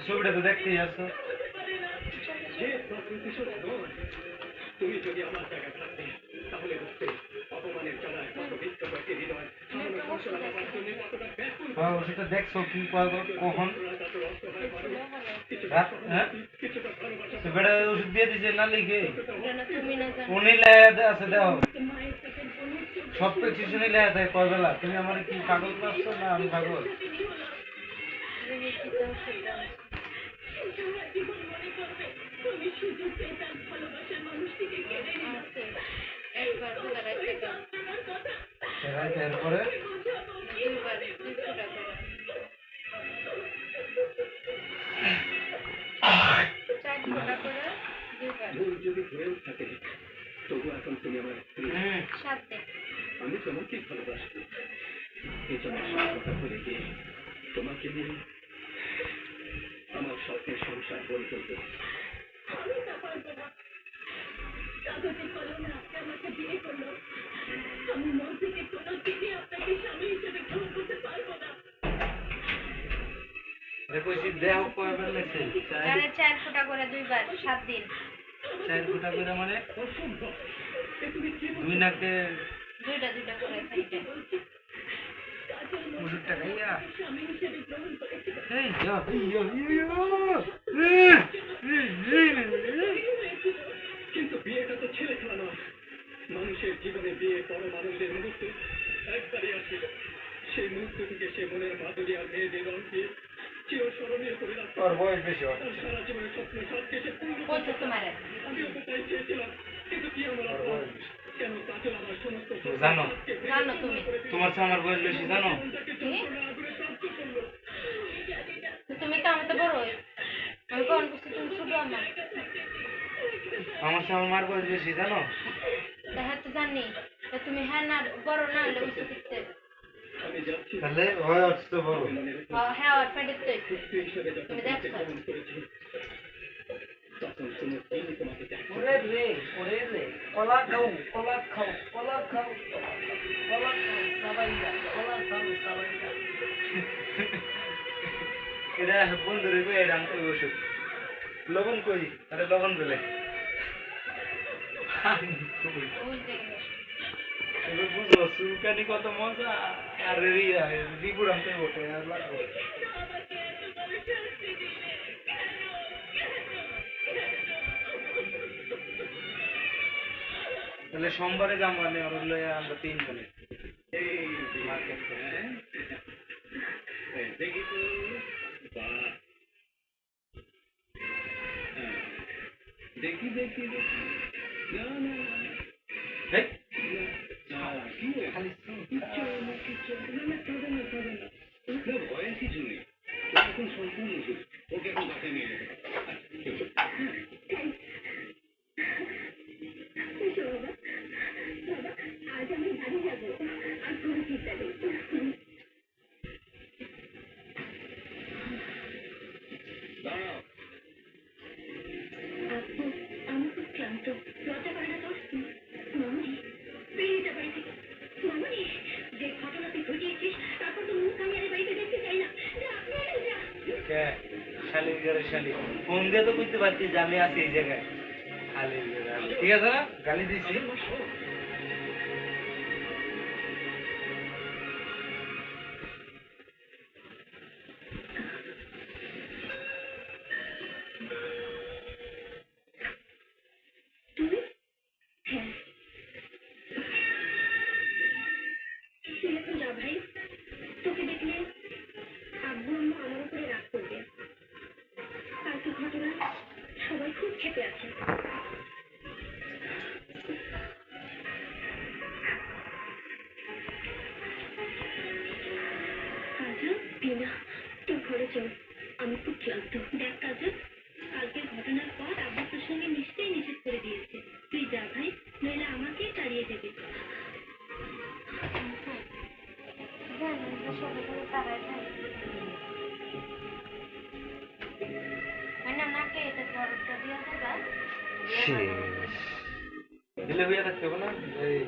ছবিটা তো দেখতেই আসো। তুমি যদি আমার জায়গায় থাকতে তাহলে বুঝতে অপমানের জ্বালায় কত বিক্ষত একটি হৃদয় সামান্য সান্ত্বনা পাওয়ার জন্য কতটা ব্যাকুল। ওষুধটা দেখছো কি কখন রাত? হ্যাঁ বেড়া ওষুধ দিয়ে দিছে না লিখে উনি লেখা আছে দেখো সব প্রেসক্রিপশনই লেখা থাকে কয় বেলা। তুমি আমার কি পাগল পাচ্ছো না আমি পাগল? এরপরে যদি ঘুরেও থাকে তবু এখন তুমি আমার স্ত্রী। আমি তোমাকেই ভালোবাসি। এই জন্য সব কথা ভুলে গিয়ে তোমাকে নিয়ে আমার স্বপ্নের সংসার গড়ে তুলবো। দেহ কয়বার লাগছে? 4 ফোঁটা করে 2 বার 7 দিন। 4 ফোঁটা করে মানে 2 নাকে 2টা করে খাইতে। ওষুধটা খাইয়া কিন্তু বিয়েটা তো ছেলে খেলা নয়। মানুষের জীবনে বিয়ে পরম আনন্দের মুহূর্ত একবারই আসিল। সেই মুহূর্তটিকে সে মনের মাধুরী আর মেয়েদের রং দিয়ে চিরস্মরণীয় করে রাখতে সারা জীবনের স্বপ্ন সবকে সে পূর্ণ। আমিও তো তাই চেয়েছিলাম, কিন্তু কি আমার অপরাধ? কেন কাজল আমার সমস্ত জানো তুমি তোমার চেয়ে আমার বয়স বেশি জানো? তুমি তো আমার তো বড় হই। আমি কোন কিছু তুমি ছোট আমার। আমার চেয়ে আমার মার বয়স বেশি জানো? হ্যাঁ তো জানি। তুমি হ্যাঁ না বড় না হলে উচিত দিতে। তাহলে হয় আসতে বড়। হ্যাঁ আর ফেটে তো তুমি দেখছো। ওরে রে কলা খাও কলা খাও কলা খাও কলা খাও সাবাইয়া কলা খাও সাবাইয়া। এটা বন্ধুরে কই এরাম কই ওষুধ লবণ কই আরে লবণ বলে এবার বুঝো চুলকানি কত মজা। আর রিপুর আনতে ওঠে আর লাগবে। তাহলে সোমবারে যাবো মানে ওর লয়ে আমরা 3 জনে মার্কেট করে। দেখি তো দেখি দেখি দেখি না না খালি ভয়ের কিছু নেই। ও এখন সম্পূর্ণ সুস্থ। ওকে এখন বাসায় নিয়ে যেতে পারো। আজ আমি বাড়ি যাবো আর কোনো চিন্তা নেই। দাঁড়াও। আপু আমি খুব ক্লান্ত। লজ্জা করে না তোর? মামুনি বেরিয়ে যা বাড়ি থেকে। মামুনি যে ঘটনা তুই ঘটিয়েছিস তারপর তো মুখ আমি আর বাড়িতে দেখতে চাই না। শালির ঘরে শালি ফোন দিয়ে তো বুঝতে পারছি যে আমি আছি এই জায়গায়। শালির ঘরে ঠিক আছে না গালি দিছি। তুই এখন যা ভাই। তোকে দেখলে আব্বু আম্মু আমার উপরে রাগ করবে। কালকে ঘটনা সবাই খুব ক্ষেপে আছে। কাজল টিনা তোর ঘরে চল। আমি খুব ক্লান্ত। দেখ কাজল কালকের ঘটনার পর আব্বু তোর সঙ্গে মিশতেই নিষেধ করে দিয়েছে। তুই যা ভাই নইলে আমাকেই তাড়িয়ে দেবে। নাকে এটা একটা দিয়ে আছে, গাছ। শেষ দিলে হইয়া থাকতে হবে না এই